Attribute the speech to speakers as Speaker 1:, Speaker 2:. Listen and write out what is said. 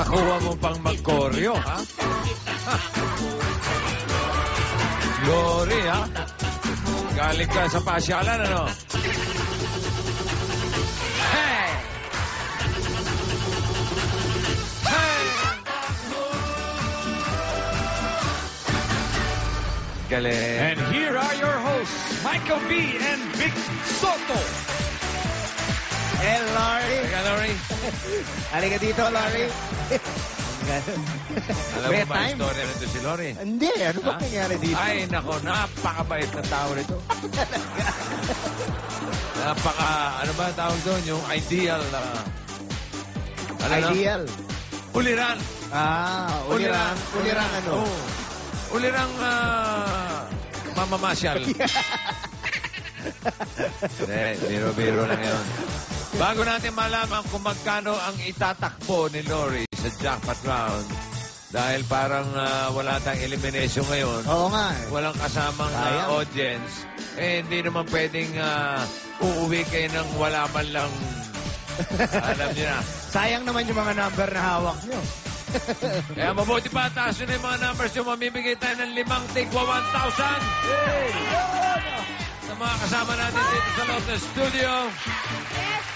Speaker 1: Nakuha mo pang mag-choreo, ha? Glory, ha? Galing ka sa pasyalan, ano? Hey! Hey! Galing.
Speaker 2: And here are your hosts, Michael B. and Vic Soto.
Speaker 3: Hey, Larry.
Speaker 1: Teka, Lori.
Speaker 3: Halika dito, Larry.
Speaker 1: Alam mo ba yung story nito si Lori?
Speaker 3: Hindi, ano ba nangyari dito?
Speaker 1: Ay, nako, napakabait na tao nito. Ano ba tawag doon? Yung ideal na...
Speaker 3: Ideal.
Speaker 1: Uliran.
Speaker 3: Ulirang. Ulirang ano?
Speaker 1: Oo. Ulirang mamamasyal. Biro-biro lang yun. Bago natin malaman kung magkano ang itatakbo ni Lori sa jackpot round, dahil parang wala tayong elimination ngayon.
Speaker 3: Oo nga.
Speaker 1: Walang kasamang audience. Hindi naman pwedeng uuwi kayo ng wala man lang. Alam niyo na.
Speaker 3: Sayang naman yung mga number na hawak nyo.
Speaker 1: Kaya mabuti pa, taas yun yung mga numbers yung mamimigay tayo ng 5 tigwa 1,000. Sa mga kasama natin dito sa loob ng studio.
Speaker 4: Yes.